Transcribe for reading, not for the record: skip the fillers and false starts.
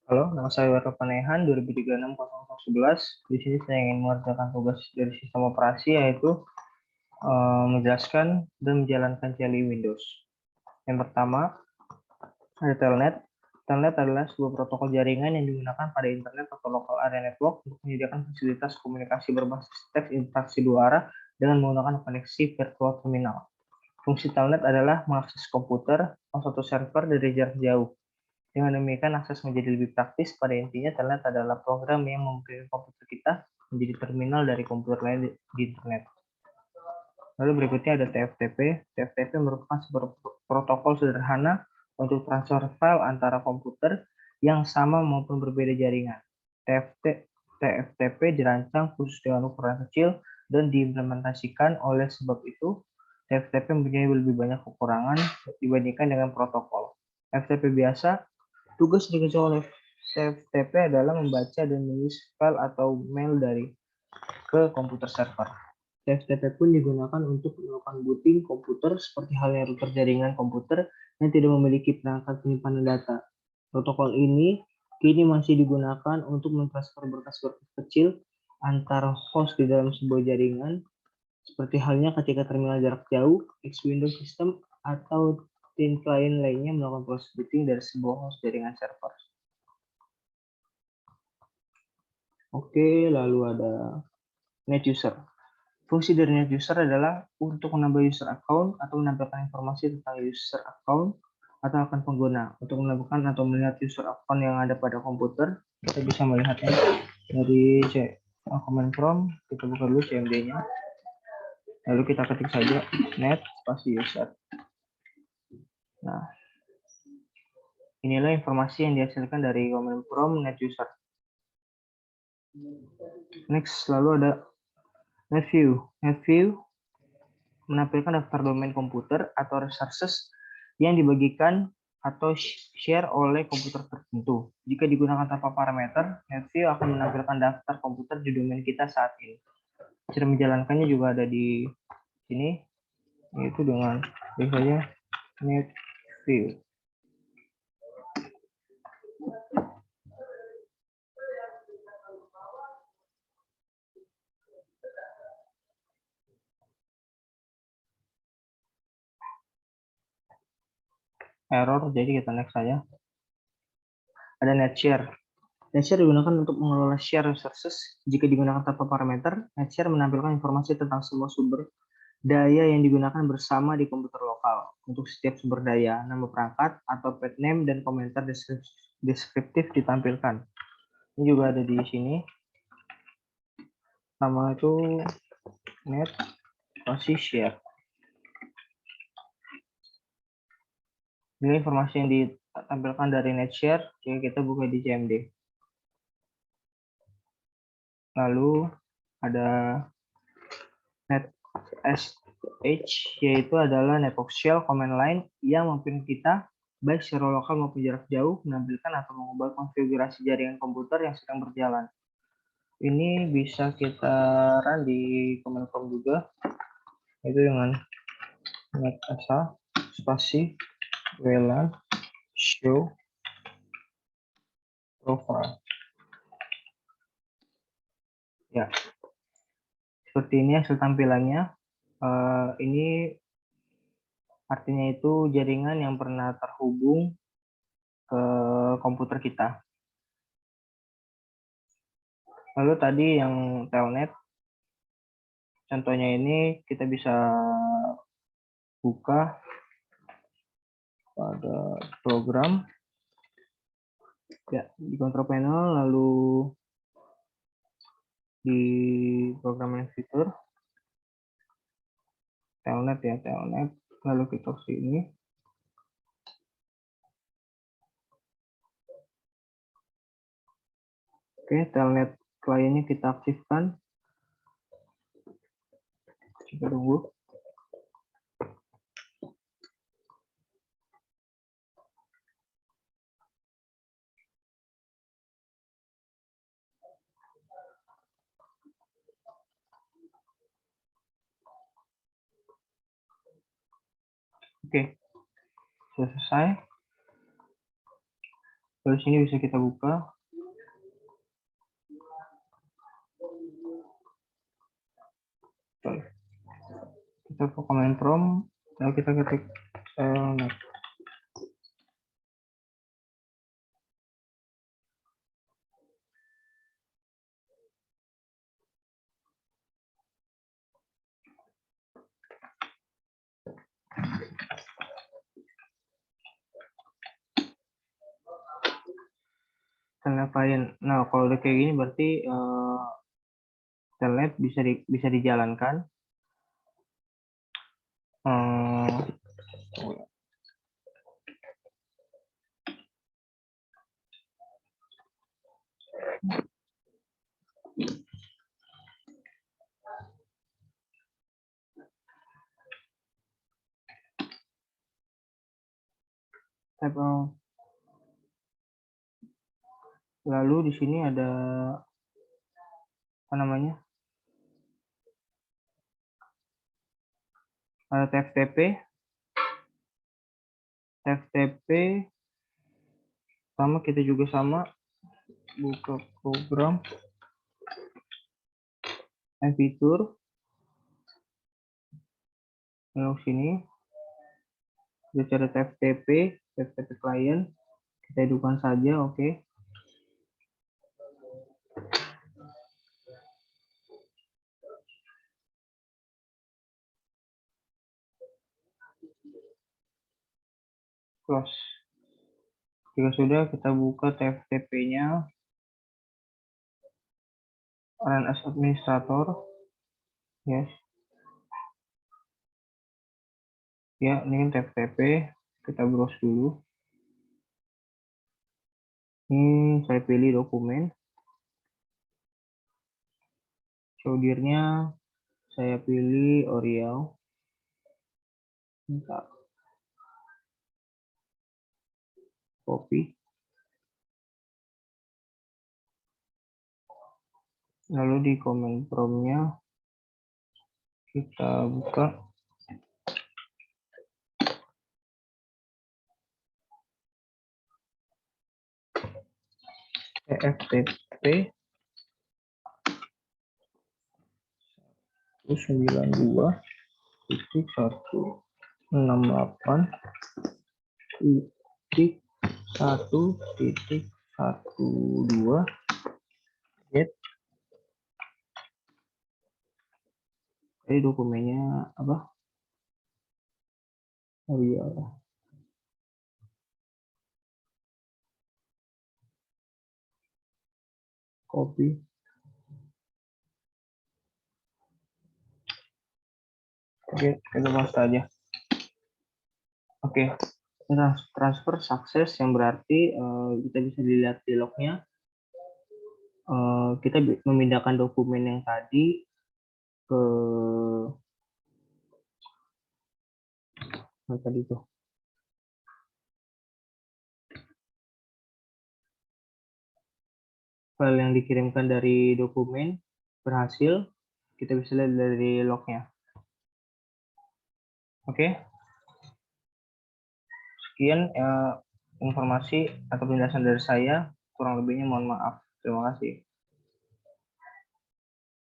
Halo, nama saya Warta Panehan, 2036-0011. Di sini saya ingin mengerjakan tugas dari sistem operasi, yaitu menjelaskan dan menjalankan CLI Windows. Yang pertama, ada Telnet. Telnet adalah sebuah protokol jaringan yang digunakan pada internet atau local area network untuk menyediakan fasilitas komunikasi berbasis teks interaksi dua arah dengan menggunakan koneksi virtual terminal. Fungsi Telnet adalah mengakses komputer atau satu server dari jarak jauh. Dengan demikian, akses menjadi lebih praktis. Pada intinya, Telnet adalah program yang memungkinkan komputer kita menjadi terminal dari komputer lain di internet. Lalu berikutnya ada TFTP. TFTP merupakan sebuah protokol sederhana untuk transfer file antara komputer yang sama maupun berbeda jaringan. TFTP dirancang khusus dengan ukuran kecil dan diimplementasikan. Oleh sebab itu, TFTP mempunyai lebih banyak kekurangan dibandingkan dengan protokol FTP biasa. Tugas yang dikerjakan oleh TFTP adalah membaca dan menulis file atau mail dari ke komputer server. TFTP pun digunakan untuk melakukan booting komputer seperti halnya router jaringan komputer yang tidak memiliki perangkat penyimpanan data. Protokol ini kini masih digunakan untuk mentransfer berkas-berkas kecil antara host di dalam sebuah jaringan, seperti halnya ketika terminal jarak jauh, X-Windows System, atau tim klien lainnya melakukan proses booting dari sebuah host jaringan server. Oke, lalu ada net user. Fungsi dari net user adalah untuk menambah user account atau menampilkan informasi tentang user account atau akun pengguna. Untuk menambahkan atau melihat user account yang ada pada komputer, kita bisa melihatnya dari command prompt. Kita buka dulu CMD-nya. Lalu kita ketik saja net spasi user. Nah, inilah informasi yang dihasilkan dari command prompt net user. Next, lalu ada net view. Net view menampilkan daftar domain komputer atau resources yang dibagikan atau share oleh komputer tertentu. Jika digunakan tanpa parameter, NetView akan menampilkan daftar komputer di domain kita saat ini. Cara menjalankannya juga ada di sini, yaitu dengan biasanya NetView. Error, jadi kita next saja. Ada NetShare. NetShare digunakan untuk mengelola share resources. Jika digunakan tanpa parameter, NetShare menampilkan informasi tentang semua sumber daya yang digunakan bersama di komputer lokal. Untuk setiap sumber daya, nama perangkat atau path name dan komentar deskriptif ditampilkan. Ini juga ada di sini. Nama itu net spasi share. Ini informasi yang ditampilkan dari NetShare. Jika kita buka di CMD. Lalu ada NetSH, yaitu adalah network shell command line yang memungkinkan kita baik secara lokal maupun jarak jauh menampilkan atau mengubah konfigurasi jaringan komputer yang sedang berjalan. Ini bisa kita run di command prompt juga, itu dengan netasa spasi WLAN show profile. Ya, seperti ini hasil tampilannya. Ini artinya itu jaringan yang pernah terhubung ke komputer kita. Lalu tadi yang telnet, contohnya ini kita bisa buka pada program ya di control panel, lalu di program fitur telnet ya, telnet, lalu kita ke sini. Oke, telnet kliennya kita aktifkan. Kita tunggu. Oke, sudah selesai. Terus ini bisa kita buka. Kita ke command prompt, lalu kita ketik telnet. Telnet client. Nah, kalau udah kayak gini berarti telnet bisa dijalankan. Lalu di sini ada apa namanya? Ada TFTP. TFTP sama, kita juga sama buka program and fitur. Lalu sini ada cara TFTP client, kita hidupkan saja, oke. Close. Jika sudah, kita buka TFTP-nya, run as administrator, yes. Ya, ini kan TFTP, kita browse dulu. Ini saya pilih dokumen. Shoulder-nya saya pilih Oriel. Bentar. Copy. Lalu di command prompt-nya kita buka TFTP 92.168.1.1.12 get. Jadi dokumennya apa? Oh iya, copy. Oke, kita paste aja. Oke, transfer sukses, yang berarti kita bisa dilihat di lognya. Kita memindahkan dokumen yang tadi ke tadi tuh. File yang dikirimkan dari dokumen berhasil, kita bisa lihat dari lognya. Oke. Sekian informasi atau penjelasan dari saya, kurang lebihnya mohon maaf. Terima kasih.